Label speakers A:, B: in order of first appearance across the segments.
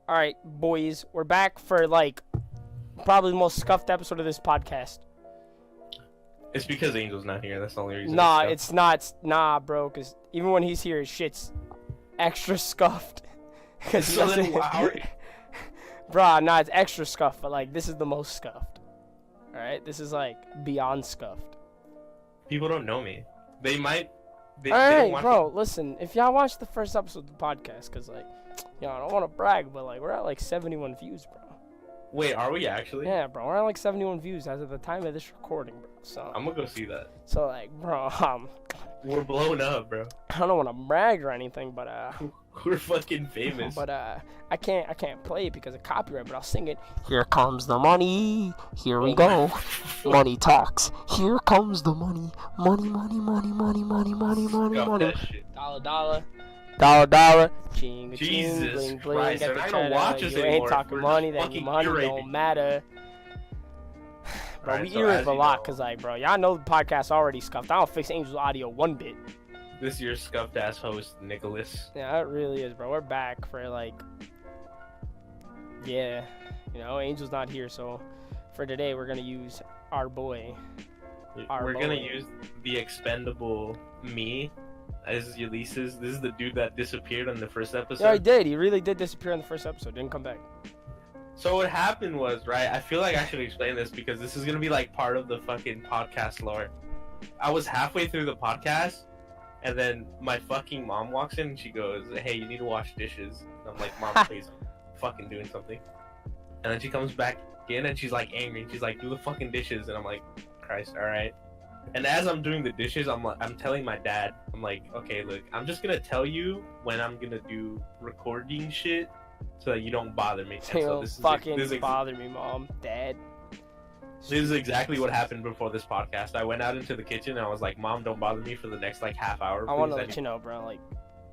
A: All right, boys, we're back for like probably the most scuffed episode of this podcast.
B: It's because Angel's not here. That's the only reason.
A: Nah, it's not. Nah, bro, because even when he's here, shit's extra scuffed.
B: So then, wow.
A: Bruh, nah, it's extra scuffed, but like this is the most scuffed. All right, this is like beyond scuffed.
B: People don't know me. They might.
A: All right, bro. Listen, if y'all watched the first episode of the podcast, cause like, you know, I don't want to brag, but like we're at like 71 views, bro.
B: Wait, are we actually?
A: Yeah, bro. We're at like 71 views as of the time of this recording, bro. So
B: I'm gonna go see that.
A: So like, bro,
B: we're blowing up, bro.
A: I don't want to brag or anything, but
B: we're fucking famous.
A: But I can't play it because of copyright, but I'll sing it. Here comes the money. Here we go. Money talks. Here comes the money. Money, money, money, money, money, money, money, money. Dollar, dollar. Dollar, dollar. Ching,
B: Jesus
A: ching, bling, bling.
B: Christ,
A: Get
B: and
A: the
B: I don't watch us
A: you
B: anymore.
A: ain't talking
B: We're
A: money,
B: just
A: then your
B: fucking
A: money don't matter. Bro,
B: right,
A: we
B: so
A: earrip a lot,
B: know,
A: cause like, bro, y'all know the podcast already scuffed. I don't fix Angel's audio one bit.
B: This is your scuffed ass host, Nicholas.
A: Yeah, it really is, bro. We're back for like, yeah, you know, Angel's not here, so for today we're gonna use our boy.
B: We're gonna use the expendable me as Ulysses. This is the dude that disappeared on the first episode.
A: Yeah, he did. He really did disappear on the first episode. Didn't come back.
B: So what happened was, right, I feel like I should explain this because this is going to be like part of the fucking podcast lore. I was halfway through the podcast and then my fucking mom walks in and she goes, hey, you need to wash dishes. And I'm like, Mom, please, I'm fucking doing something. And then she comes back in and she's like angry. She's like, do the fucking dishes. And I'm like, Christ, all right. And as I'm doing the dishes, I'm telling my dad, I'm like, okay, look, I'm just going to tell you when I'm going to do recording shit. So that you don't bother me.
A: So this fucking bother me, Mom, Dad.
B: This is exactly what happened before this podcast. I went out into the kitchen and I was like, Mom, don't bother me for the next like half hour.
A: I want to let you know, bro, like,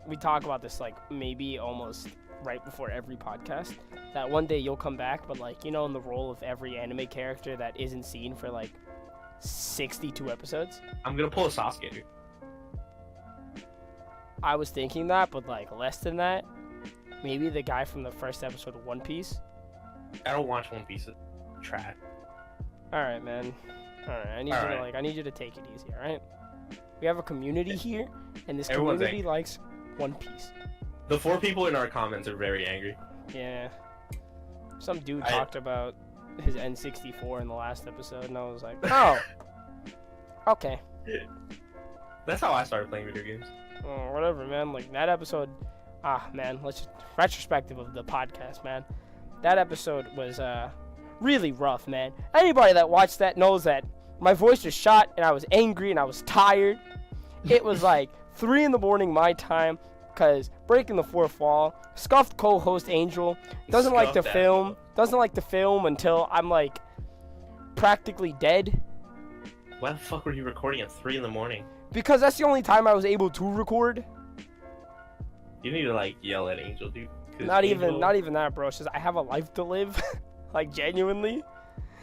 A: we talk about this like maybe almost right before every podcast, that one day you'll come back, but like, you know, in the role of every anime character that isn't seen for like 62 episodes.
B: I'm gonna pull a Sasuke, dude.
A: I was thinking that, but like less than that. Maybe the guy from the first episode of One Piece.
B: I don't watch One Piece. Trash.
A: All right, man. All right, I need you to take it easy. All right. We have a community here, and this community likes One Piece.
B: The 4 people in our comments are very angry.
A: Yeah. Some dude talked about his N64 in the last episode, and I was like, oh, okay.
B: That's how I started playing video games.
A: Oh, whatever, man. Like that episode. Man, let's just retrospective of the podcast, man. That episode was really rough, man. Anybody that watched that knows that my voice was shot and I was angry and I was tired. It was like 3 in the morning my time, cause breaking the fourth wall. Scuffed co-host Angel doesn't like to film until I'm like practically dead.
B: Why the fuck were you recording at 3 in the morning?
A: Because that's the only time I was able to record.
B: You need to like yell at Angel, dude.
A: Not even that, bro. It's just I have a life to live, like genuinely.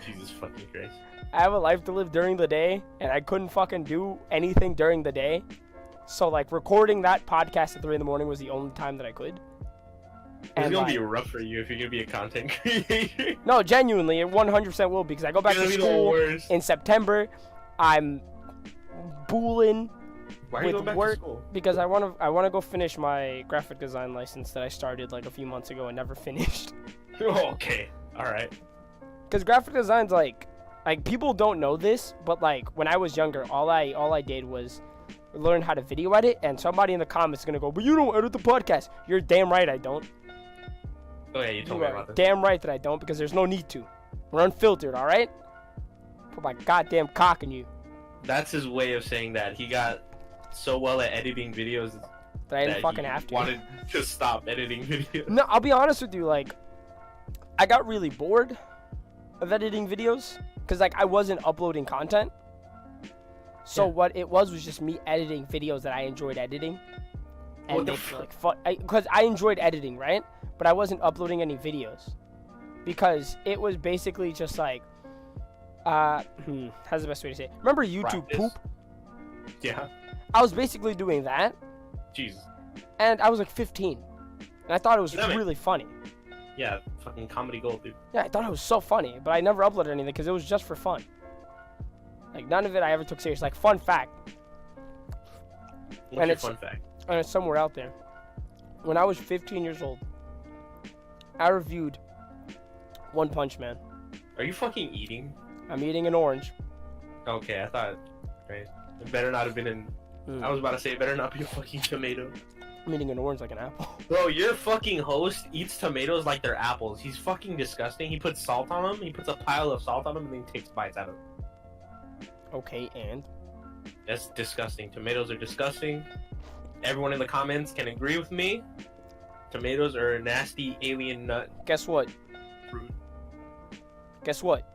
B: Jesus fucking Christ.
A: I have a life to live during the day, and I couldn't fucking do anything during the day. So like recording that podcast at 3 in the morning was the only time that I could.
B: It's gonna be rough for you if you're gonna be a content creator.
A: No, genuinely, it 100% will because I go back to school in September. I'm booling.
B: Why are you going back to school?
A: Because I want to go finish my graphic design license that I started like a few months ago and never finished.
B: Oh, okay. All right.
A: Because graphic design's like people don't know this, but like when I was younger, all I did was learn how to video edit, and somebody in the comments is gonna go, but you don't edit the podcast. You're damn right I don't.
B: Oh yeah, you told me about this.
A: Damn right that I don't, because there's no need to. We're unfiltered, all right? Put my goddamn cock in you.
B: That's his way of saying that he got so well at editing videos
A: that I didn't fucking have to.
B: Wanted to stop editing videos.
A: No, I'll be honest with you, like I got really bored of editing videos because like I wasn't uploading content. So what it was just me editing videos that I enjoyed editing. And because I enjoyed editing, right? But I wasn't uploading any videos because it was basically just like how's the best way to say it? Remember YouTube Poop?
B: Yeah.
A: I was basically doing that.
B: Jesus.
A: And I was like 15. And I thought it was
B: Damn it.
A: really funny.
B: Yeah, fucking comedy gold, dude.
A: Yeah, I thought it was so funny, but I never uploaded anything because it was just for fun. Like, none of it I ever took serious. Like, fun fact.
B: What's your fun fact?
A: And it's somewhere out there. When I was 15 years old, I reviewed One Punch Man.
B: Are you fucking eating?
A: I'm eating an orange.
B: Okay, I thought. Right. It better not have been in. I was about to say, it better not be a fucking tomato.
A: I'm eating an orange like an apple.
B: Bro, your fucking host eats tomatoes like they're apples. He's fucking disgusting. He puts salt on them. He puts a pile of salt on them and then takes bites out of them.
A: Okay, and?
B: That's disgusting. Tomatoes are disgusting. Everyone in the comments can agree with me. Tomatoes are a nasty alien nut
A: Guess what?
B: fruit.
A: Guess what?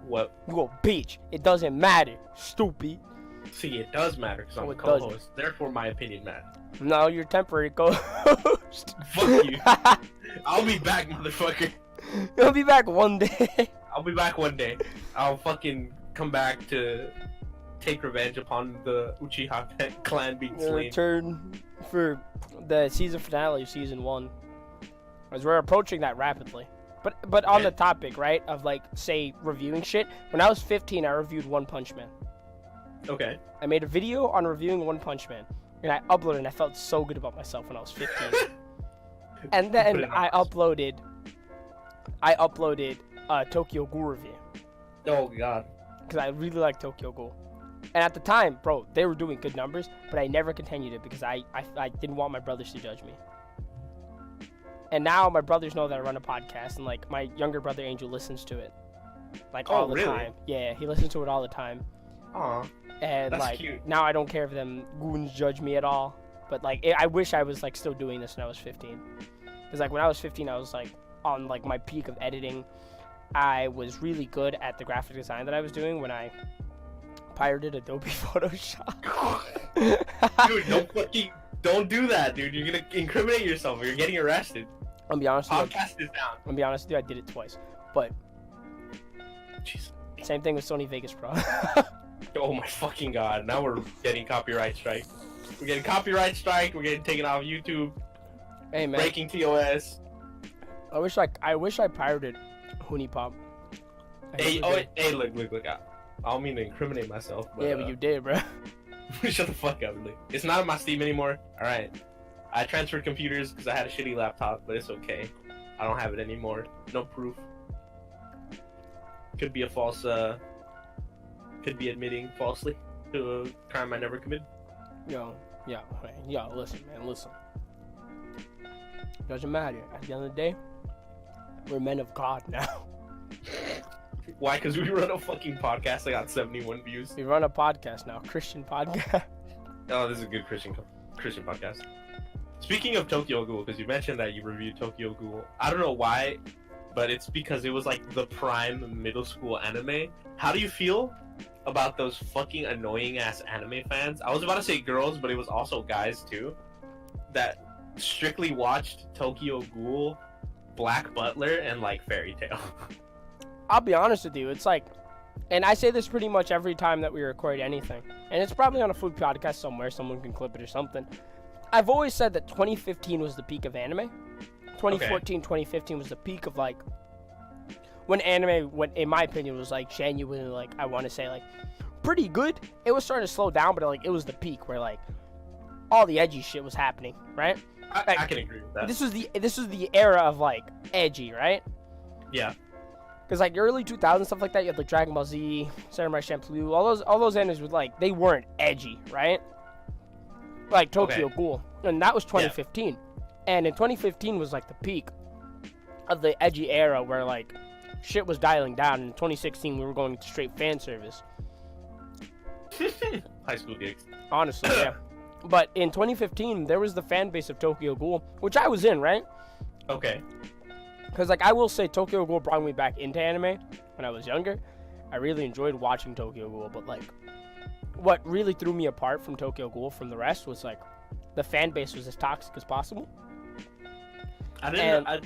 B: What?
A: You go, bitch. It doesn't matter. Stupid.
B: See, it does matter because I'm
A: No,
B: the
A: it doesn't.
B: co-host. Therefore, my opinion matters.
A: No, you're temporary co-host.
B: Fuck you. I'll be back, motherfucker.
A: You'll be back one day.
B: I'll be back one day. I'll fucking come back to take revenge upon the Uchiha clan being
A: We'll
B: slain.
A: return for the season finale of season 1. As we're approaching that rapidly. But on the topic, right, of like, say, reviewing shit. When I was 15, I reviewed One Punch Man.
B: Okay.
A: I made a video on reviewing One Punch Man. And I uploaded it, and I felt so good about myself when I was 15. And
B: Put
A: then
B: it on
A: I
B: us.
A: uploaded Tokyo Ghoul review.
B: Oh god.
A: Because I really like Tokyo Ghoul. And at the time, bro, they were doing good numbers, but I never continued it because I didn't want my brothers to judge me. And now my brothers know that I run a podcast, and like my younger brother Angel listens to it, like all the
B: really?
A: time. Yeah, he listens to it all the time.
B: Aw.
A: And
B: That's
A: like
B: cute.
A: now I don't care if them goons judge me at all. But like I wish I was like still doing this when I was 15. Because like when I was 15, I was like on like my peak of editing. I was really good at the graphic design that I was doing when I pirated Adobe Photoshop.
B: Dude, don't do that, dude. You're gonna incriminate yourself or you're getting arrested.
A: I'll be honest with you.
B: Podcast is down.
A: I'll be honest with you, I did it twice. But
B: Jeez.
A: same thing with Sony Vegas Pro.
B: Oh my fucking god. Now we're getting copyright strike. We're getting copyright strike. We're getting taken off YouTube.
A: Hey man,
B: Breaking TOS.
A: I wish I pirated Hoonie Pop. I
B: Hey,
A: really did.
B: look. I don't mean to incriminate myself, but,
A: Yeah, but you did, bro.
B: shut the fuck up, Luke. It's not on my Steam anymore. Alright. I transferred computers because I had a shitty laptop, but it's okay. I don't have it anymore. No proof. Could be a false, could be admitting falsely to a crime I never committed.
A: Yo, listen, man, listen. Doesn't matter. At the end of the day, we're men of God now.
B: Why? Because we run a fucking podcast that got 71 views.
A: We run a podcast now, Christian podcast.
B: Oh, this is a good Christian podcast. Speaking of Tokyo Ghoul, because you mentioned that you reviewed Tokyo Ghoul, I don't know why, but it's because it was like the prime middle school anime. How do you feel about those fucking annoying ass anime fans? I was about to say girls, but it was also guys too, that strictly watched Tokyo Ghoul, Black Butler, and like Fairy Tail.
A: I'll be honest with you, it's like, and I say this pretty much every time that we record anything, and it's probably on a food podcast somewhere, someone can clip it or something. I've always said that 2015 was the peak of anime. 2014, 2015 was the peak of like, when anime, in my opinion, was like genuinely like, I want to say like, pretty good. It was starting to slow down, but like, it was the peak where like, all the edgy shit was happening, right?
B: I can agree with that.
A: This was the era of like, edgy, right?
B: Yeah.
A: Because like early 2000s stuff like that, you had like Dragon Ball Z, Samurai Champloo, all those animes were like, they weren't edgy, right? Like Tokyo Ghoul, and that was 2015, and in 2015 was like the peak of the edgy era where like shit was dialing down. In 2016 we were going to straight fan service.
B: High school gigs.
A: Honestly, yeah. But in 2015 there was the fan base of Tokyo Ghoul, which I was in, right?
B: Okay.
A: Because, like, I will say Tokyo Ghoul brought me back into anime when I was younger. I really enjoyed watching Tokyo Ghoul, but, like, what really threw me apart from Tokyo Ghoul from the rest was, like, the fan base was as toxic as possible.
B: I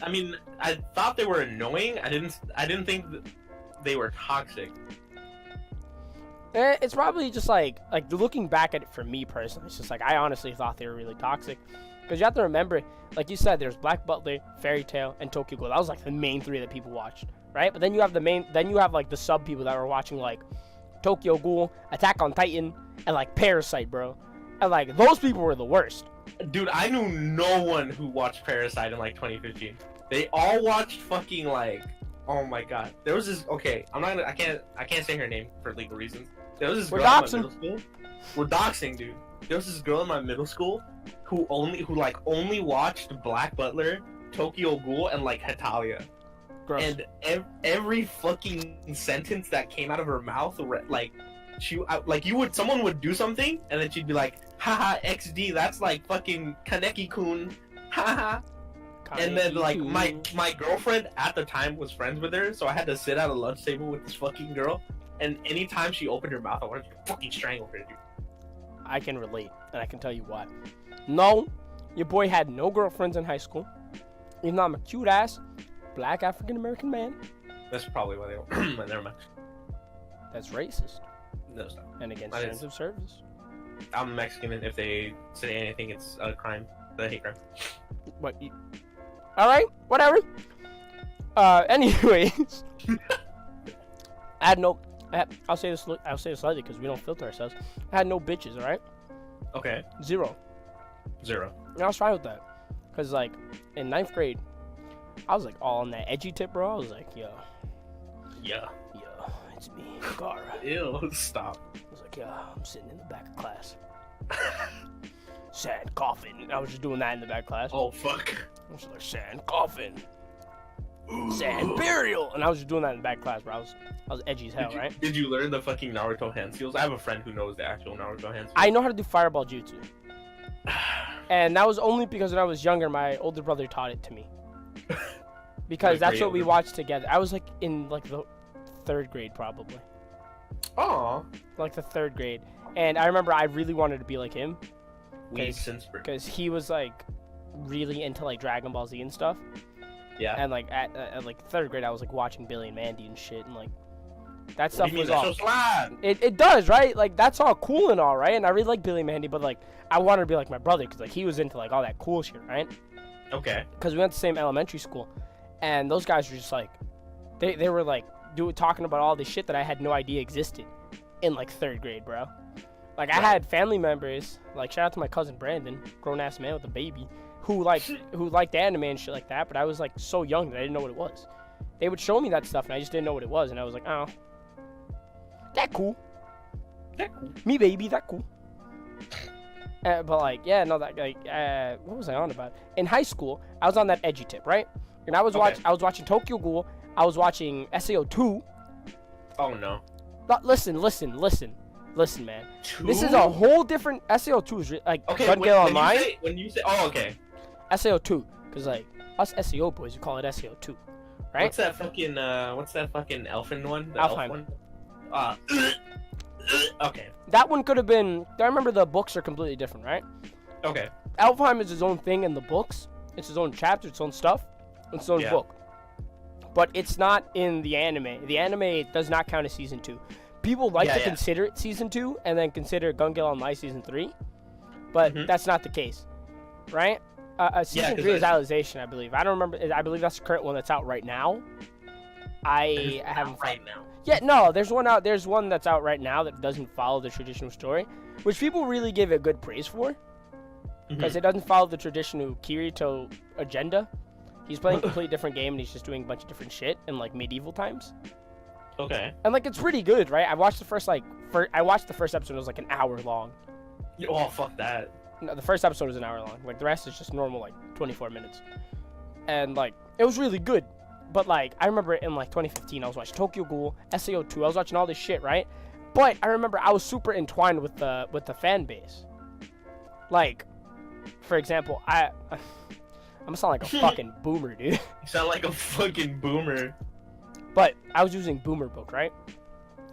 B: mean, I thought they were annoying. I didn't think that they were toxic.
A: It's probably just like looking back at it for me personally, it's just like I honestly thought they were really toxic. Because you have to remember, like you said, there's Black Butler, Fairy Tail, and Tokyo Ghoul. That was like the main 3 that people watched, right? But then you have like the sub people that were watching like Tokyo Ghoul, Attack on Titan, and like Parasite, bro. And like those people were the worst.
B: Dude, I knew no one who watched Parasite in like 2015. They all watched fucking like, oh my god. There was this. Okay, I can't say her name for legal reasons. There was this girl in my middle school. We're doxing, dude. There was this girl in my middle school who only watched Black Butler, Tokyo Ghoul, and like Hetalia.
A: Gross.
B: And every fucking sentence that came out of her mouth, like someone would do something, and then she'd be like, haha, XD, that's like fucking Kaneki-kun, haha. And then like my girlfriend at the time was friends with her, so I had to sit at a lunch table with this fucking girl, and anytime she opened her mouth, I wanted to fucking strangle her, dude.
A: I can relate, and I can tell you why. No, your boy had no girlfriends in high school. Even though I'm a cute ass black African American man.
B: That's probably why they were. Never mind.
A: That's racist.
B: No, it's not.
A: And against terms of service.
B: I'm Mexican, and if they say anything, it's a crime. I hate crime.
A: What? All right, whatever. Anyways, I had no. I'll say this slightly because we don't filter ourselves. I had no bitches, all right?
B: Okay.
A: Zero. And I was fine with that. Because, like, in 9th grade, I was, like, all on that edgy tip, bro. I was like, yo.
B: Yeah.
A: Yo, it's me, Gara.
B: Ew, stop.
A: I was like, yeah, I'm sitting in the back of class. Sand coffin. I was just doing that in the back of class.
B: Oh, fuck.
A: I was like, sand coffin. Sand burial. And I was just doing that in the back of class, bro. I was edgy as hell, right?
B: Did you learn the fucking Naruto hand seals? I have a friend who knows the actual Naruto hand seals.
A: I know how to do fireball jutsu. And that was only because when I was younger, my older brother taught it to me. Because that's what we watched together. I was like in like the 3rd grade probably.
B: Aww.
A: Like the 3rd grade. And I remember I really wanted to be like him.
B: Because
A: he was like really into like Dragon Ball Z and stuff.
B: Yeah.
A: And like at like 3rd grade, I was like watching Billy and Mandy and shit, and like that stuff was all. It does, right? Like that's all cool and all, right? And I really like Billy and Mandy, but like I wanted to be like my brother because like he was into like all that cool shit, right?
B: Okay.
A: Because we went to the same elementary school, and those guys were just like, they were like talking about all this shit that I had no idea existed in like 3rd grade, bro. Like I had family members, like shout out to my cousin Brandon, grown ass man with a baby, who liked anime and shit like that, but I was like so young that I didn't know what it was. They would show me that stuff and I just didn't know what it was, and I was like, oh, that cool. Me baby, that cool. But like, yeah, no, that like, what was I on about? In high school, I was on that edgy tip, right? And I was watching Tokyo Ghoul. I was watching SAO2.
B: Oh no.
A: But listen, man. 2? This is a whole different SAO2 is like Gun Gale Online.
B: When you say, oh okay.
A: SAO2, because like us SEO boys, we call it SAO2, right?
B: What's that fucking elfin one? The
A: Alfheim.
B: Elf one? Okay.
A: That one could have been. I remember the books are completely different, right?
B: Okay.
A: Alfheim is his own thing in the books. It's his own chapter, its own stuff, it's his own book. But it's not in the anime. The anime does not count as season 2. People like to consider it season 2 and then consider Gun Gale Online season 3, but that's not the case, right? Season 3 is Alicization, I believe. I don't remember. I believe that's the current one that's out right now. I haven't
B: right now.
A: Yeah, no, there's one out. There's one that's out right now that doesn't follow the traditional story, which people really give it good praise for, because it doesn't follow the traditional Kirito agenda. He's playing a completely different game, and he's just doing a bunch of different shit in like medieval times.
B: Okay.
A: And like it's pretty good, right? I watched the first episode. It was like an hour long.
B: Oh fuck that.
A: No, the first episode was an hour long. Like the rest is just normal, like 24 minutes. And like it was really good. But like I remember in like 2015, I was watching Tokyo Ghoul, SAO2. I was watching all this shit, right? But I remember I was super entwined with the fan base. Like, for example, I'm gonna sound like a fucking boomer, dude.
B: You sound like a fucking boomer.
A: But I was using Boomer Book, right?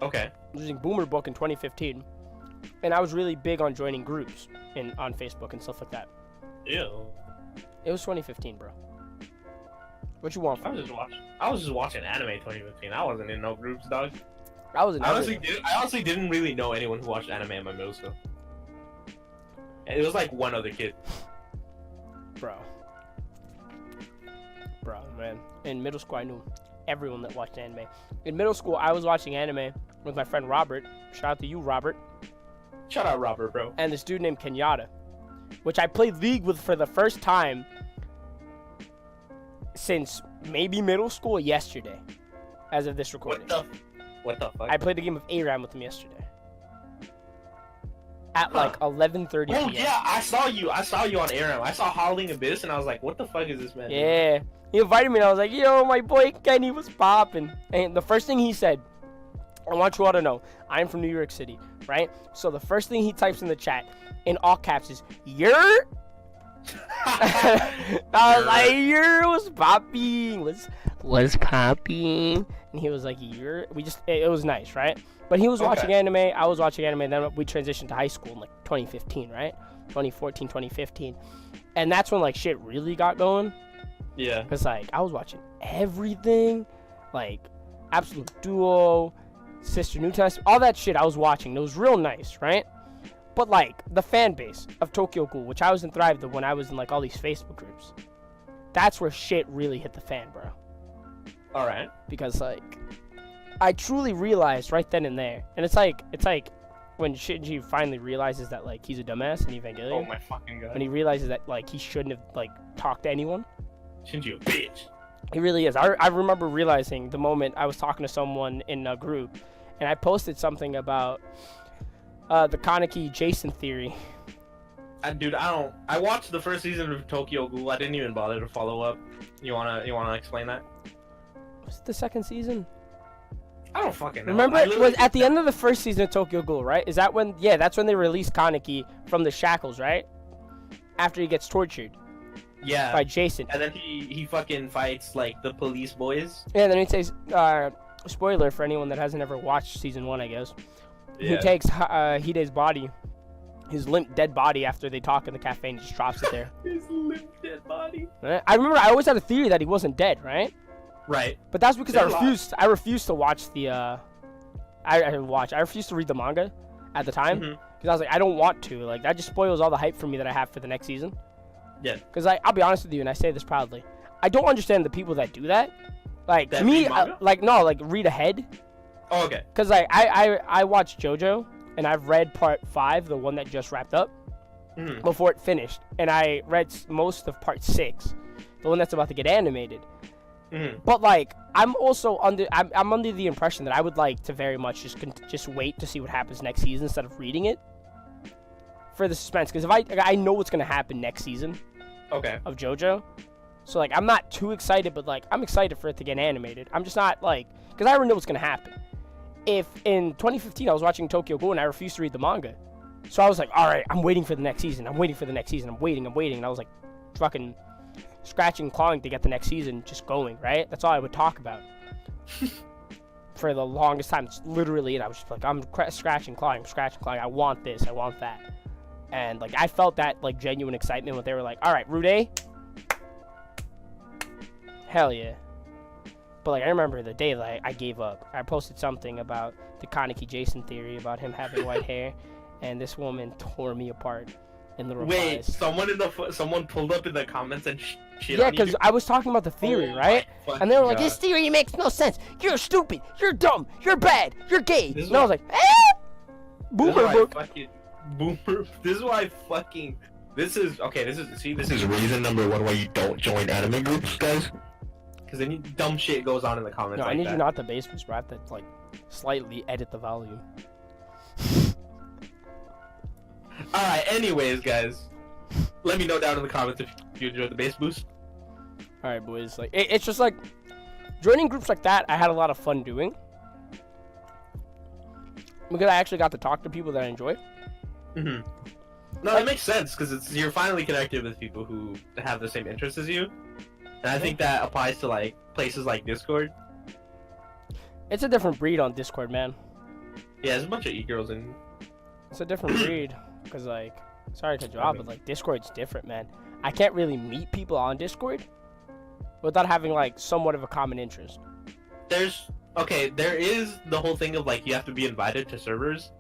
B: Okay.
A: I was using Boomer Book in 2015, and I was really big on joining groups on Facebook and stuff like that.
B: Ew.
A: It was 2015, bro. What you want from me?
B: I was just watching anime 2015. I wasn't in no groups, dog.
A: I was in
B: I
A: everything.
B: honestly didn't really know anyone who watched anime in my middle school. And it was like one other kid.
A: Bro, man. In middle school, I knew everyone that watched anime. In middle school, I was watching anime with my friend Robert. Shout out to you, Robert.
B: Shout out Robert, bro.
A: And this dude named Kenyatta, which I played League with for the first time since maybe middle school yesterday, as of this recording.
B: What the fuck?
A: I played a game of ARAM with him yesterday. At like 11:30 p.m.
B: Oh yeah, I saw you on ARAM. I saw Howling Abyss and I was like, what the fuck is this man doing?
A: Yeah. He invited me and I was like, yo, my boy Kenny was popping. And the first thing he said, I want you all to know, I'm from New York City, right? So the first thing he types in the chat, in all caps, is, "You're?" I was like, "You're was popping, was popping," and he was like, "You're." It was nice, right? But he was watching anime, I was watching anime, and then we transitioned to high school in like 2015, right? 2014, 2015, and that's when like shit really got going.
B: Yeah.
A: Cause like I was watching everything, like Absolute Duo, Sister New Testament, all that shit I was watching. It was real nice, right? But like the fan base of Tokyo Ghoul, which I was in Thrive when I was in like all these Facebook groups, that's where shit really hit the fan, bro.
B: All right.
A: Because like I truly realized right then and there, and it's like when Shinji finally realizes that like he's a dumbass in Evangelion.
B: Oh my fucking god.
A: When he realizes that like he shouldn't have like talked to anyone.
B: Shinji a bitch.
A: He really is. I remember realizing the moment I was talking to someone in a group, and I posted something about the Kaneki Jason theory.
B: Dude, I watched the first season of Tokyo Ghoul. I didn't even bother to follow up. You wanna explain that?
A: Was it the second season?
B: I don't fucking know.
A: Remember, it was at the end of the first season of Tokyo Ghoul, right? Is that when? Yeah, that's when they released Kaneki from the shackles, right? After he gets tortured.
B: Yeah.
A: By Jason.
B: And then he fucking fights like the police boys.
A: Yeah, then he takes spoiler for anyone that hasn't ever watched season 1, I guess. Yeah. He takes Hide's body, his limp dead body, after they talk in the cafe, and just drops it there.
B: His limp dead body.
A: I remember I always had a theory that he wasn't dead, right?
B: Right.
A: But that's because I refused to watch the I refused to read the manga at the time because I was like, I don't want to. Like that just spoils all the hype for me that I have for the next season.
B: Yeah.
A: Because I'll be honest with you, and I say this proudly, I don't understand the people that do that. Like
B: that
A: to me, read ahead.
B: Oh, okay.
A: Because like I watched JoJo and I've read part 5, the one that just wrapped up, before it finished, and I read most of part 6, the one that's about to get animated. But like I'm also under the impression that I would like to very much just wait to see what happens next season instead of reading it for the suspense, because if I know what's gonna happen next season of JoJo, so like I'm not too excited, but like I'm excited for it to get animated. I'm just not like, because I already know what's gonna happen. If in 2015 I was watching Tokyo Ghoul and I refused to read the manga, so I was like, all right, I'm waiting for the next season, I'm waiting, and I was like fucking scratching, clawing to get the next season just going, right? That's all I would talk about for the longest time. It's literally it. I was just like, I'm scratching, clawing. I want this, I want that. And like I felt that like genuine excitement when they were like, all right, Rude, hell yeah. But like I remember the day that I gave up. I posted something about the Kaneki Jason theory about him having white hair, and this woman tore me apart in the replies.
B: Wait, someone pulled up in the comments and shit.
A: Yeah, because I was talking about the theory, right? And they were like, "This theory makes no sense. You're stupid. You're dumb. You're bad. You're gay." And I was like, "Boomer book."
B: Boomer. This is reason number 1 why you don't join anime groups, guys. Because then dumb shit goes on in the comments.
A: No, I need you not to bass boost, bro. I have to like slightly edit the volume.
B: Alright, anyways, guys. Let me know down in the comments if you enjoyed the bass boost.
A: Alright, boys. Like it's just like joining groups like that, I had a lot of fun doing. Because I actually got to talk to people that I enjoy.
B: No, that makes sense, because you're finally connected with people who have the same interests as you. And I think that applies to like places like Discord.
A: It's a different breed on Discord, man.
B: Yeah, there's a bunch of e-girls in.
A: It's a different breed, because like, sorry to cut you off, but like Discord's different, man. I can't really meet people on Discord without having like somewhat of a common interest.
B: There's okay, there is the whole thing of like you have to be invited to servers,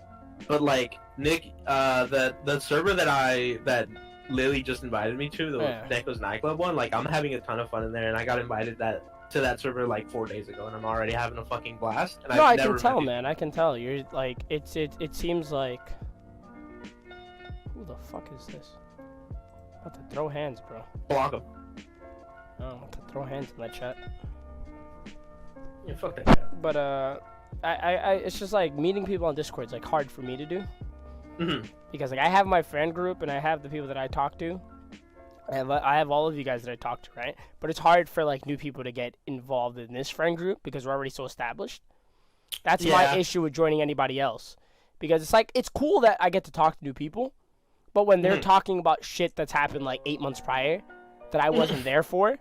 B: but like Nick, the server that Lily just invited me to, the Deco's nightclub one, like I'm having a ton of fun in there, and I got invited to that server like 4 days ago, and I'm already having a fucking blast. And
A: no, I can tell, man. I can tell. You're like, it seems like. Who the fuck is this? I'm about to throw hands, bro.
B: Block him.
A: Oh, I'm about to throw hands in that chat.
B: Yeah, fuck that chat.
A: But I it's just like meeting people on Discord is like hard for me to do. Because like I have my friend group and I have the people that I talk to. I have all of you guys that I talk to, right? But it's hard for like new people to get involved in this friend group because we're already so established. That's my issue with joining anybody else. Because it's like, it's cool that I get to talk to new people, but when they're talking about shit that's happened like 8 months prior that I wasn't there for,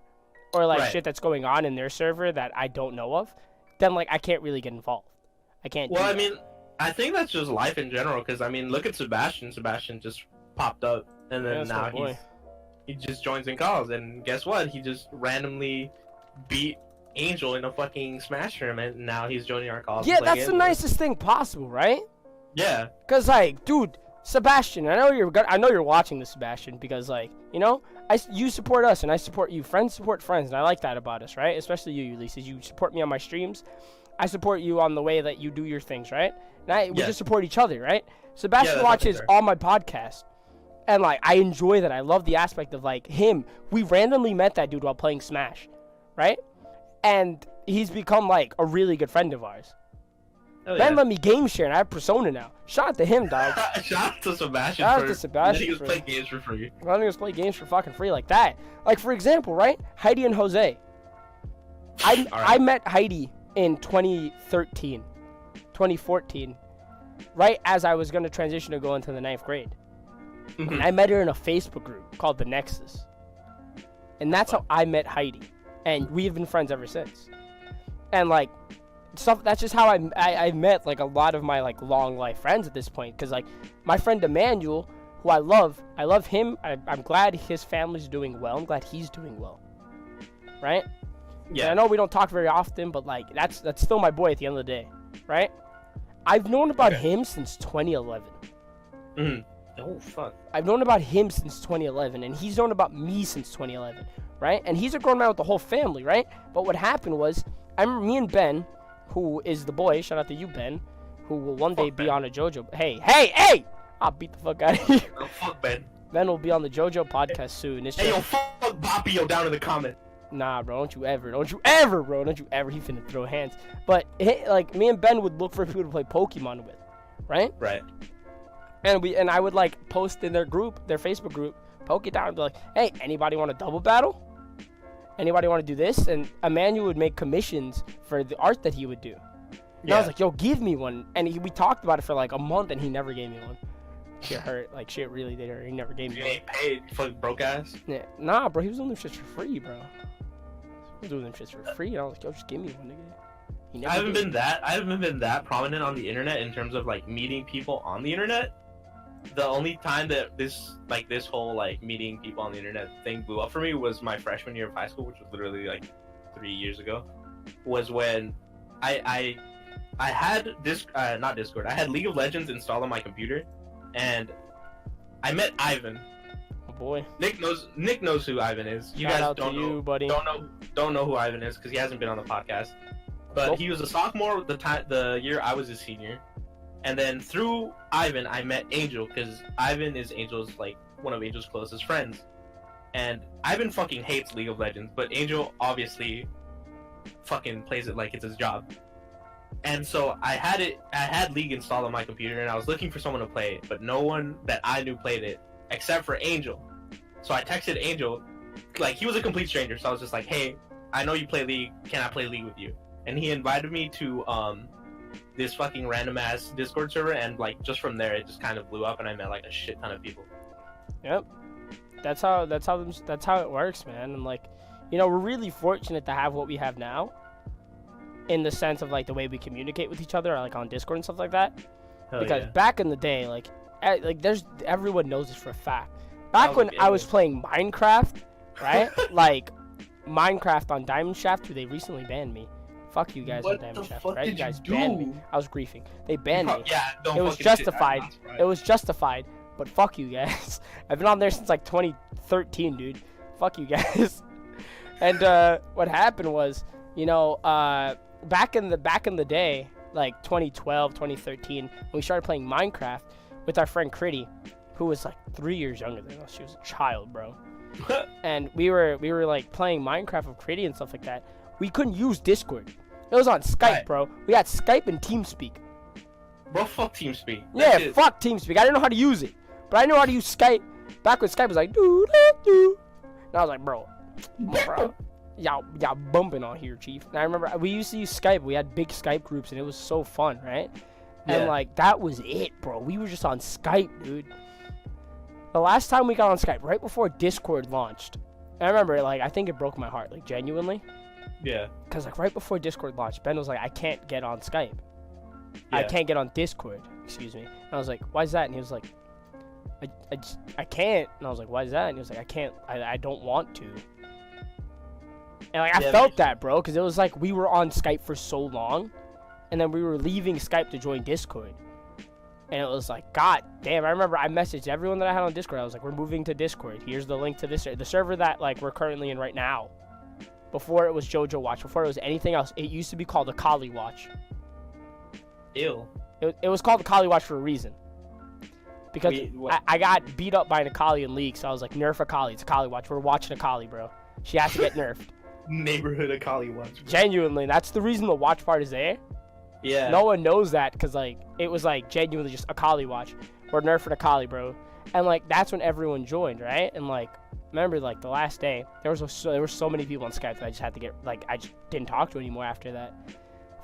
A: or like shit that's going on in their server that I don't know of, then like I can't really get involved. I can't.
B: Well, I mean, I think that's just life in general. Because I mean, look at Sebastian. Sebastian just popped up, and then now he just joins in calls, and guess what? He just randomly beat Angel in a fucking Smash tournament, and now he's joining our calls.
A: Yeah, that's the nicest thing possible, right?
B: Yeah.
A: Cause like, dude, Sebastian, I know you're watching this, Sebastian, because like, you know, you support us and I support you. Friends support friends, and I like that about us, right? Especially you, Ulysses. You support me on my streams. I support you on the way that you do your things, right? And we just support each other, right? Sebastian watches all my podcasts, and like, I enjoy that. I love the aspect of like him. We randomly met that dude while playing Smash, right? And he's become like a really good friend of ours. Ben let me game share, and I have Persona now. Shout out to him, dog.
B: Shout out to Sebastian.
A: Shout out to Sebastian.
B: Letting us play games for free.
A: Letting us play games for fucking free like that. Like, for example, right? Heidi and Jose. I met Heidi in 2013, 2014, right as I was going to transition to go into the 9th grade. And I met her in a Facebook group called The Nexus. And that's how I met Heidi. And we've been friends ever since. And, like, that's just how I met like a lot of my like long life friends at this point, because like my friend Emmanuel, who I love him. I'm glad his family's doing well. I'm glad he's doing well, right? Yeah. And I know we don't talk very often, but like that's still my boy at the end of the day, right? I've known about him since 2011.
B: Oh fuck.
A: I've known about him since 2011, and he's known about me since 2011, right? And he's a grown man with the whole family, right? But what happened was, me and Ben, who is the boy, shout out to you, Ben, who will one day be on a JoJo. Hey! I'll beat the fuck out of you.
B: Oh, fuck Ben.
A: Ben will be on the JoJo podcast soon.
B: Hey, yo, fuck Boppio down in the comment.
A: Nah, bro, don't you ever, bro. He finna throw hands. But, like, me and Ben would look for people to play Pokemon with, right?
B: Right.
A: And I would, like, post in their group, their Facebook group, Pokedown, and be like, hey, anybody want a double battle? Anybody want to do this? And Emmanuel would make commissions for the art that he would do. And I was like, yo, give me one. And we talked about it for like a month, and he never gave me one. Shit hurt. Like, shit really did hurt. He never gave me one.
B: You ain't paid, you fucking broke ass?
A: Yeah. Nah, bro, he was doing them shits for free, bro. He was doing them shits for free, and I was like, yo, just give me one, nigga.
B: I haven't been that prominent on the internet in terms of like meeting people on the internet. The only time that this whole like meeting people on the internet thing blew up for me was my freshman year of high school, which was literally like 3 years ago. Was when I had not Discord. I had League of Legends installed on my computer, and I met Ivan.
A: Oh boy.
B: Nick knows who Ivan is. You
A: Shout
B: guys
A: out
B: don't
A: to
B: know,
A: you, buddy.
B: Don't know who Ivan is because he hasn't been on the podcast. But he was a sophomore the year I was a senior. And then through Ivan, I met Angel, because Ivan is one of Angel's closest friends. And Ivan fucking hates League of Legends, but Angel obviously fucking plays it like it's his job. And so I had League installed on my computer, and I was looking for someone to play it, but no one that I knew played it, except for Angel. So I texted Angel, like, he was a complete stranger, so I was just like, hey, I know you play League, can I play League with you? And he invited me to, this fucking random ass Discord server, and like just from there it just kind of blew up, and I met like a shit ton of people.
A: Yep, that's how it works, man. And like, you know, we're really fortunate to have what we have now, in the sense of like the way we communicate with each other, like on Discord and stuff like that. Because back in the day, like everyone knows this for a fact. Back when I was playing Minecraft, right? Like Minecraft on Diamond Shaft, who they recently banned me Fuck you guys
B: What
A: on Damage
B: the
A: Shaft,
B: fuck
A: right? You
B: did you
A: guys banned me.
B: do?
A: I was griefing. They banned me.
B: Yeah, don't
A: It was
B: fucking shit. I'm
A: justified.
B: not surprised.
A: It was justified, but fuck you guys. I've been on there since like 2013, dude. Fuck you guys. And what happened was, you know, back in the day, like 2012, 2013, when we started playing Minecraft with our friend Critty, who was like 3 years younger than us. She was a child, bro. And we were like playing Minecraft with Critty and stuff like that. We couldn't use Discord. It was on Skype,
B: Right.
A: bro. We had Skype and TeamSpeak.
B: Bro, fuck TeamSpeak.
A: Yeah, fuck TeamSpeak. I didn't know how to use it, but I know how to use Skype. Back when Skype was like doo doo doo, and I was like, bro, y'all bumping on here, chief. And I remember we used to use Skype. We had big Skype groups, and it was so fun, right? And
B: Yeah.
A: like that was it, bro. We were just on Skype, dude. The last time we got on Skype, right before Discord launched, and I remember, like, I think it broke my heart, like, genuinely.
B: Yeah.
A: Because, like, right before Discord launched, Ben was like, I can't get on Skype. I
B: Yeah.
A: can't get on Discord, excuse me. And I was like, why is that? And he was like, I can't. And I was like, why is that? And he was like, I can't, I don't want to. And, like, I
B: Yeah,
A: felt
B: but-
A: that, bro, because it was like we were on Skype for so long, and then we were leaving Skype to join Discord. And it was like, God damn, I remember I messaged everyone that I had on Discord. I was like, we're moving to Discord. Here's the link to this, the server that, like, we're currently in right now. Before it was JoJo Watch, before it was anything else, it used to be called Akali Watch.
B: Ew.
A: It was called Akali Watch for a reason. Because I got beat up by an Akali in League, so I was like, nerf Akali. It's Akali Watch. We're watching Akali, bro. She has to get nerfed.
B: Neighborhood Akali Watch. Bro.
A: Genuinely, that's the reason the watch part is there.
B: Yeah.
A: No one knows that, because, like, it was, like, genuinely just Akali Watch. We're nerfing Akali, bro. And, like, that's when everyone joined, right? And, like, remember, like, the last day, there were so many people on Skype that I just had to get, like, I just didn't talk to anymore after that.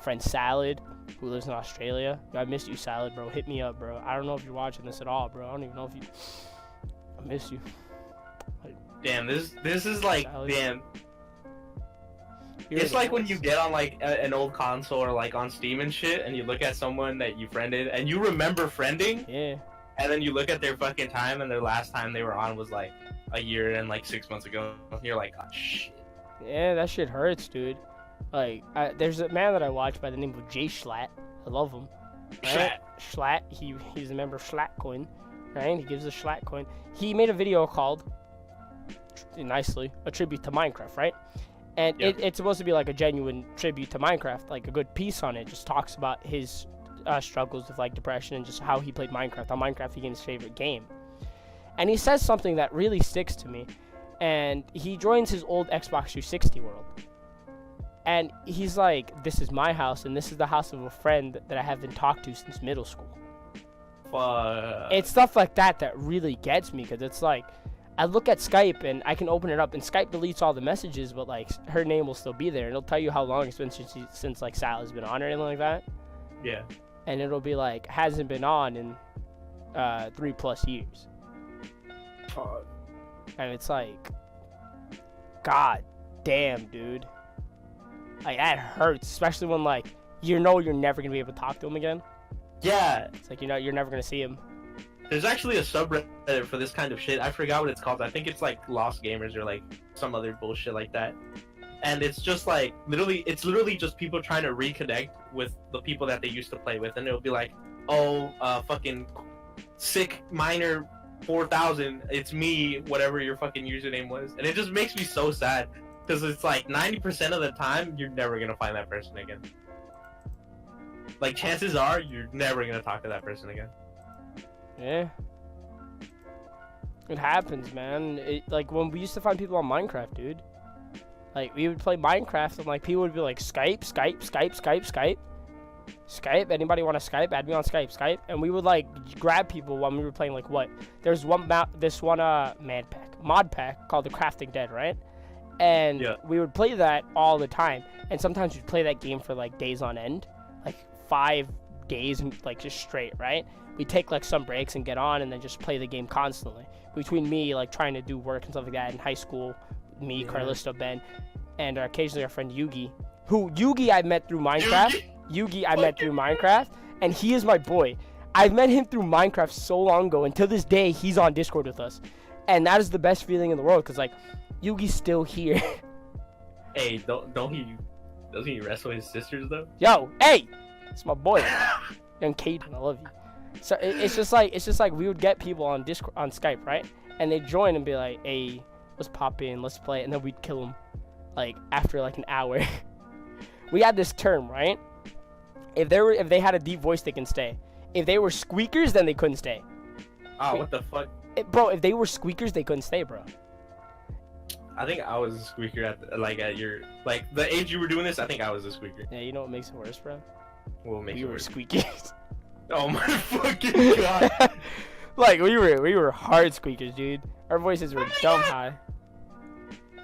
A: Friend Salad, who lives in Australia. Yo, I miss you, Salad, bro. Hit me up, bro. I don't know if you're watching this at all, bro. I don't even know if you... I miss you.
B: Damn, this is like,
A: Salad.
B: damn.
A: You're
B: It's
A: the
B: like when
A: worst.
B: you get on like an old console or like on Steam and shit, and you look at someone that you friended, and you remember friending,
A: Yeah.
B: and then you look at their fucking time, and their last time they were on was like a year and like 6 months ago. You're like, oh shit.
A: Yeah, that shit hurts, dude. Like, there's a man that I watch by the name of Jay Schlatt. I love him. Right? Schlatt. He's a member of Schlattcoin, right? He gives a Schlattcoin. He made a video called, nicely, a tribute to Minecraft, right? And
B: Yep.
A: it's supposed to be like a genuine tribute to Minecraft, like a good piece on it. Just talks about his struggles with like depression and just how he played Minecraft. How Minecraft became his favorite game. And he says something that really sticks to me. And he joins his old Xbox 360 world. And he's like, this is my house, and this is the house of a friend that I haven't talked to since middle school.
B: Fuck.
A: It's stuff like that that really gets me, because it's like, I look at Skype, and I can open it up, and Skype deletes all the messages, but, like, her name will still be there, and it'll tell you how long it's been since like, Sal has been on or anything like that.
B: Yeah.
A: And it'll be like, hasn't been on in 3+ years.
B: Fuck.
A: And it's like, God damn, dude. Like, that hurts, especially when, like, you know you're never gonna be able to talk to him again.
B: Yeah.
A: It's like, you're never gonna see him.
B: There's actually a subreddit for this kind of shit. I forgot what it's called. I think it's like Lost Gamers or like some other bullshit like that. And it's just like it's literally just people trying to reconnect with the people that they used to play with, and it'll be like, oh, fucking sick miner 4000, it's me, whatever your fucking username was, and it just makes me so sad because it's like 90% of the time you're never gonna find that person again. Like, chances are you're never gonna talk to that person again.
A: Yeah. It happens, man. Like, when we used to find people on Minecraft, dude. Like, we would play Minecraft, and, like, people would be like, Skype. Skype, anybody want to Skype? Add me on Skype. And we would, like, grab people when we were playing, like, what? There's mod pack called the Crafting Dead, right? And
B: Yeah.
A: we would play that all the time. And sometimes we'd play that game for, like, days on end. Like, 5 days, and like, just straight, right? We take like some breaks and get on, and then just play the game constantly. Between me, like, trying to do work and stuff like that in high school, me,
B: Yeah.
A: Carlisto, Ben, and occasionally our friend Yugi, who I met through Minecraft. Yugi I met through Minecraft, and he is my boy. I've met him through Minecraft so long ago, and to this day, he's on Discord with us. And that is the best feeling in the world, because, like, Yugi's still here.
B: Hey, don't he Doesn't he wrestle his sisters though?
A: Yo, hey, it's my boy, young Caden. I love you. So it's just like we would get people on Discord, on Skype, right? And they'd join and be like, hey, let's pop in, let's play, and then we'd kill them, like after like an hour. We had this term, right? If they had a deep voice, they can stay. If they were squeakers, then they couldn't stay.
B: Oh, what the fuck?
A: Bro, if they were squeakers, they couldn't stay, bro.
B: I think I was a squeaker at your the age you were doing this. I think I was a squeaker.
A: Yeah, you know what makes it worse, bro?
B: What makes it
A: We were
B: worse?
A: squeakers.
B: Oh my fucking god!
A: Like we were hard squeakers, dude. Our voices were dumb high.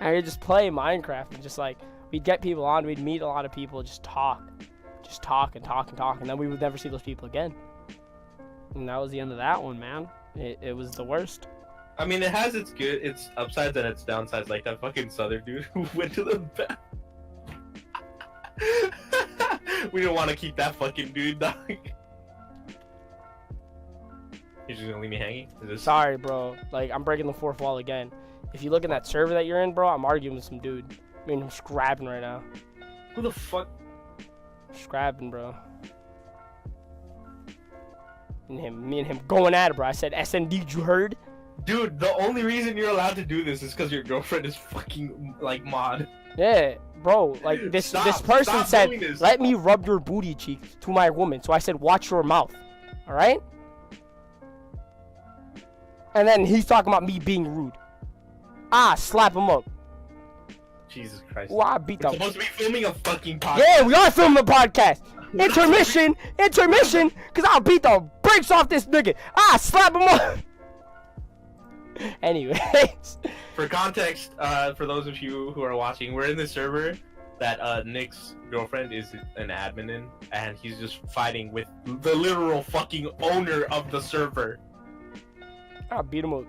A: And we'd just play Minecraft and just like we'd get people on, we'd meet a lot of people, just talk and talk, and then we would never see those people again. And that was the end of that one, man. It was the worst.
B: I mean, it has its upsides and its downsides. Like that fucking Southern dude who went to the back. We didn't want to keep that fucking dude, dog. You're just gonna leave me hanging?
A: Sorry, bro. Like, I'm breaking the fourth wall again. If you look in that server that you're in, bro, I'm arguing with some dude. I mean, I'm scrapping right now.
B: Who the fuck?
A: Scrapping, bro. Me and him going at it, bro. I said, SND, you heard?
B: Dude, the only reason you're allowed to do this is because your girlfriend is fucking, like, mod.
A: Yeah, bro. Like, this person said, let me rub your booty cheeks to my woman. So I said, watch your mouth. Alright? And then he's talking about me being rude. Slap him up.
B: Jesus Christ.
A: Ooh, I beat
B: We're
A: them.
B: supposed to be filming a fucking podcast.
A: Yeah, we are filming a podcast. Intermission, because I'll beat the brakes off this nigga. Slap him up. Anyways.
B: For context, for those of you who are watching, we're in the server that Nick's girlfriend is an admin in, and he's just fighting with the literal fucking owner of the server.
A: I'll beat him up.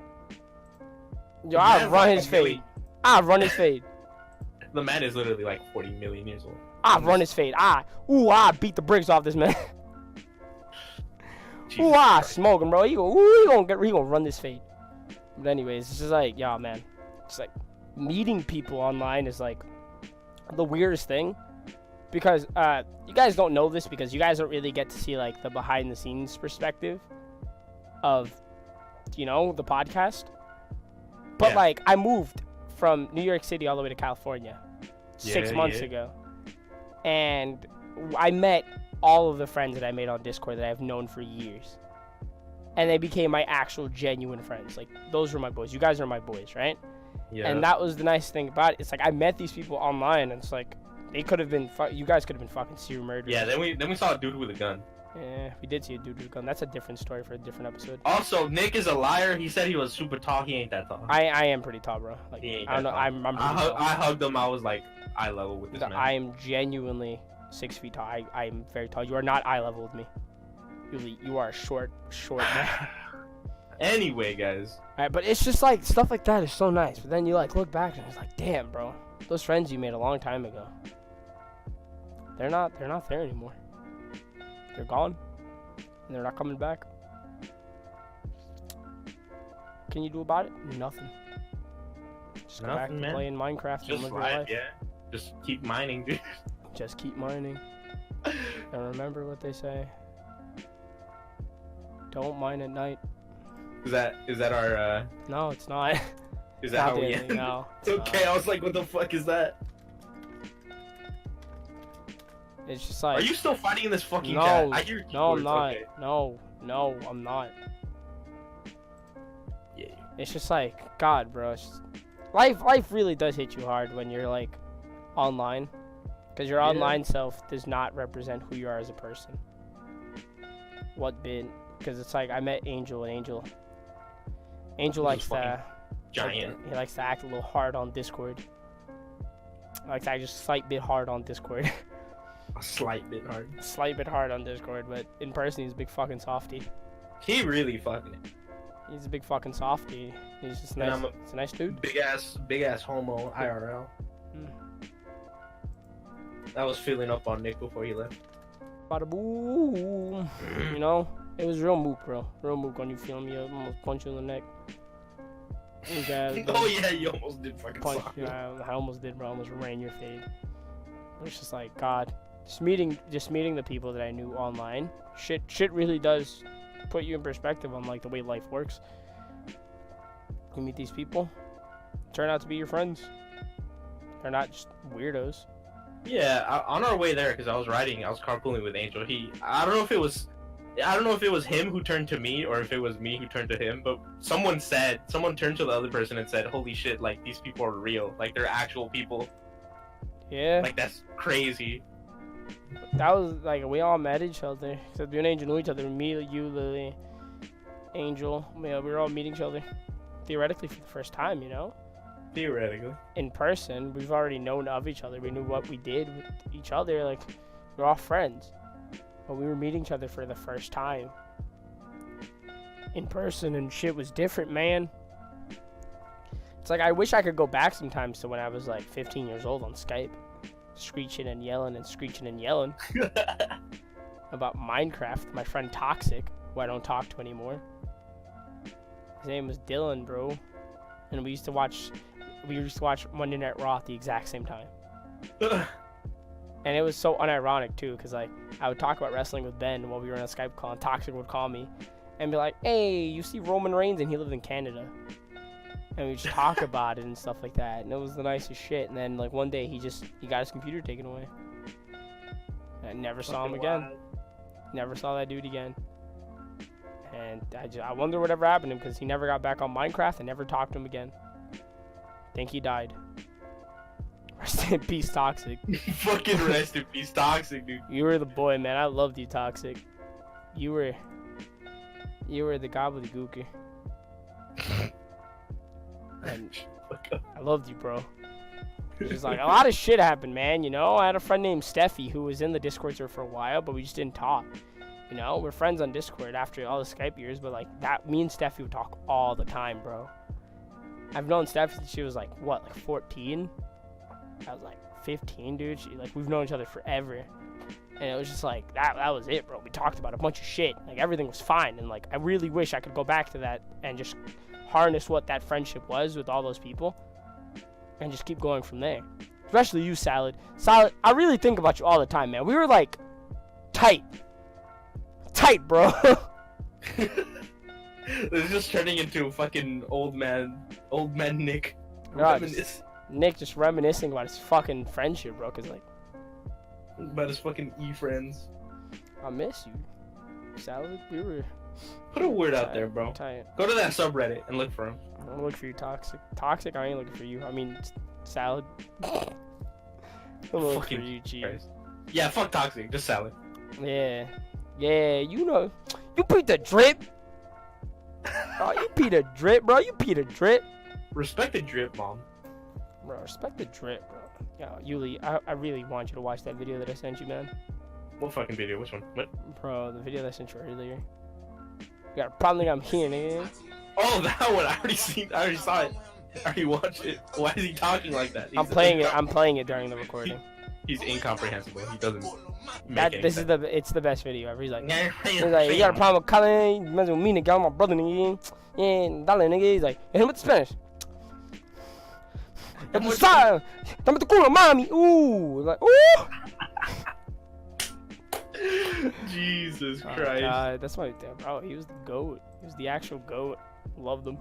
A: Yo, I'll run his fade. I'll run his fade.
B: The man is literally like 40 million years old.
A: I'll run his fade. I beat the bricks off this man. Smoke him, bro. He gonna run this fade. But anyways, it's just like, yeah, man. It's like meeting people online is like the weirdest thing, because you guys don't know this because you guys don't really get to see like the behind the scenes perspective of, you know, the podcast. But
B: yeah.
A: like, I moved from New York City all the way to California 6 months ago, and I met all of the friends that I made on Discord that I've known for years, and they became my actual genuine friends. Like, those were my boys. You guys are my boys, right?
B: Yeah.
A: And that was the nice thing about it. It's like I met these people online, and it's like they could have been you guys could have been fucking serial murderers.
B: Yeah. Then we saw a dude with a gun.
A: Yeah, we did see a dude with a gun. That's a different story for a different episode.
B: Also, Nick is a liar. He said he was super tall. He ain't that tall.
A: I am pretty tall, bro. Like, I don't know. I'm pretty tall.
B: I hugged him. I was like eye level with this man.
A: I am genuinely 6 feet tall. I am very tall. You are not eye level with me. You are short man.
B: Anyway, guys.
A: Alright, but it's just like stuff like that is so nice. But then you like look back and it's like, damn, bro, those friends you made a long time ago, they're not there anymore. They're gone, and they're not coming back. What can you do about it? Nothing. Just go back to playing Minecraft and live your life.
B: Yeah. Just keep mining, dude.
A: Just keep mining. And remember what they say. Don't mine at night.
B: Is that our
A: No, it's not.
B: Is that how we
A: end?
B: end?
A: No.
B: Okay, I was like, what the fuck is that?
A: It's just like.
B: Are you still fighting in this fucking
A: no,
B: chat? I hear
A: no, I'm
B: keyboards.
A: not.
B: Okay.
A: No, I'm not.
B: Yeah.
A: It's just like, God, bro. It's just, life really does hit you hard when you're like online, because your online self does not represent who you are as a person. What bit? Because it's like I met Angel, and Angel likes to
B: giant.
A: He likes to act a little hard on Discord. He likes to act just a slight bit hard on Discord.
B: A slight bit hard.
A: Slight bit hard on Discord, but in person he's a big fucking softie.
B: He really fucking it.
A: He's a big fucking softie. He's just nice. He's a nice dude.
B: Big ass homo IRL. I was filling up on Nick before he left.
A: Bada boom. You know, it was real mook, bro. Real mook when you feel me. I almost punch you in the neck.
B: Oh yeah, you almost did fucking
A: punch.
B: sock.
A: Yeah, I almost did, bro. I almost ran your fade. It was just like, God, just meeting the people that I knew online. Shit really does put you in perspective on like the way life works. You meet these people, turn out to be your friends. They're not just weirdos.
B: Yeah, on our way there, because I was carpooling with Angel. I don't know if it was him who turned to me or if it was me who turned to him, but someone turned to the other person and said, "Holy shit, like these people are real, like they're actual people."
A: Yeah.
B: Like that's crazy.
A: That was like, we all met each other. Except you and Angel knew each other. Me, you, Lily, Angel. Yeah, we were all meeting each other. Theoretically for the first time, you know?
B: Theoretically.
A: In person, we've already known of each other. We knew what we did with each other. Like, we're all friends. But we were meeting each other for the first time. In person, and shit was different, man. It's like, I wish I could go back sometimes to when I was like 15 years old on Skype. Screeching and yelling about Minecraft. My friend Toxic, who I don't talk to anymore. His name was Dylan, bro. And we used to watch Monday Night Raw at the exact same time. And it was so unironic too, because like I would talk about wrestling with Ben while we were on a Skype call, and Toxic would call me and be like, "Hey, you see Roman Reigns?" And he lived in Canada. And we just talk about it and stuff like that, and it was the nicest shit. And then like one day he got his computer taken away. And I never saw him again.
B: Wild.
A: Never saw that dude again. And I wonder whatever happened to him, because he never got back on Minecraft and never talked to him again. Think he died. Rest in peace, Toxic.
B: Fucking rest in peace, Toxic, dude.
A: You were the boy, man. I loved you, Toxic. You were the gobbledygooker. And I loved you, bro. Just like, a lot of shit happened, man, you know? I had a friend named Steffi who was in the Discord server for a while, but we just didn't talk. You know, we're friends on Discord after all the Skype years, but like that, me and Steffi would talk all the time, bro. I've known Steffi since she was like, what, like 14? I was like 15, dude. We've known each other forever. And it was just like, that was it, bro. We talked about a bunch of shit. Like, everything was fine. And like, I really wish I could go back to that and just harness what that friendship was with all those people. And just keep going from there. Especially you, Salad. Salad, I really think about you all the time, man. We were like, tight, bro.
B: This is just turning into a fucking old man Nick.
A: No, Nick just reminiscing about his fucking friendship, bro. Cause like,
B: about his fucking friends.
A: I miss you, Salad. We were.
B: Put a word out there, bro.
A: Tight.
B: Go to that subreddit and look for him.
A: I'm gonna look for you, Toxic. Toxic, I ain't looking for you. I mean, Salad. I'm looking for you, G.
B: Yeah, fuck Toxic. Just Salad.
A: Yeah, you know. You beat the drip. Oh, you beat a drip, bro. You beat a drip.
B: Respect the drip, mom.
A: Bro, respect the drip, bro. Yo, Yuli, I really want you to watch that video that I sent you, man.
B: What fucking video? Which one? What?
A: Bro, the video that I sent you earlier. You got a problem I'm here, nigga.
B: Oh, that one. I already saw it. I already watched it. Why is he talking like that?
A: I'm playing it during the recording.
B: He's incomprehensible. He doesn't
A: It's the best video ever. He's like, you got a problem with Colin? You mess with me, nigga. I'm my brother, nigga. Yeah, darling, nigga. He's like, hit him with the Spanish. Dame tu culo, mami. Ooh, like, ooh.
B: Jesus Christ.
A: Oh, God, that's my dad, bro. He was the GOAT. He was the actual GOAT. Loved him.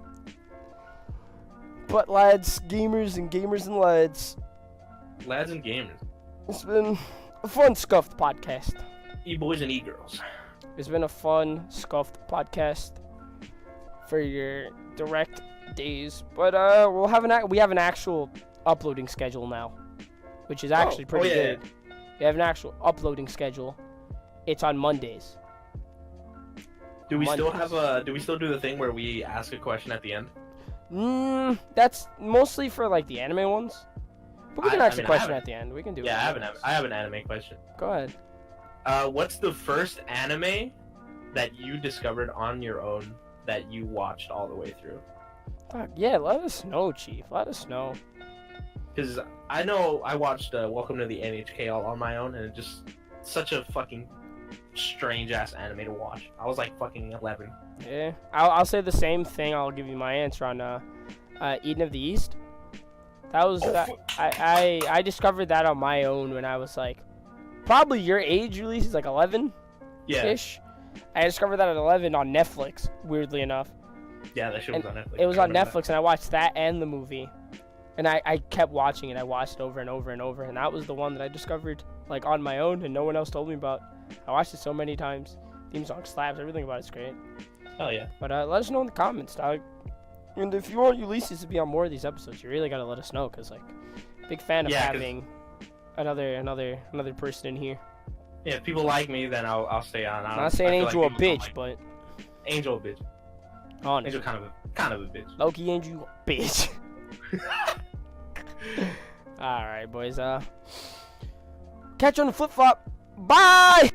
A: But lads, gamers and lads.
B: Lads and gamers.
A: It's been a fun scuffed podcast.
B: E-boys and e-girls.
A: It's been a fun scuffed podcast for your direct days. But we have an actual uploading schedule now, which is actually pretty good. We have an actual uploading schedule. It's on Mondays.
B: Do we still do the thing where we ask a question at the end?
A: That's mostly for like the anime ones. But we can ask a question at the end. We can do it.
B: Yeah, I have an anime question.
A: Go ahead.
B: What's the first anime that you discovered on your own that you watched all the way through?
A: Yeah, let us know, Chief. Let us know.
B: Because I know I watched Welcome to the NHK all on my own, and it just such a fucking strange ass anime to watch. I was like fucking 11.
A: Yeah, I'll say the same thing. I'll give you my answer on Eden of the East. That was that. I discovered that on my own when I was like, probably your age. Release is like 11.
B: Yeah.
A: Ish. I discovered that at 11 on Netflix. Weirdly enough.
B: Yeah, that shit was on Netflix.
A: It was on Netflix, and I watched that and the movie. And I kept watching it. I watched it over and over and over, and that was the one that I discovered like on my own, and no one else told me about. I watched it so many times. Theme song slaps. Everything about it's great.
B: Hell yeah.
A: But let us know in the comments, dog. And if you want Ulysses to be on more of these episodes, you really gotta let us know, cause like, big fan of having another person in here.
B: Yeah, if people like me, then I'll stay on.
A: I'm not saying Angel a bitch, but
B: Angel a bitch.
A: Honestly.
B: Angel kind of a bitch.
A: Loki Angel a bitch. All right, boys. Catch you on the flip flop. Bye.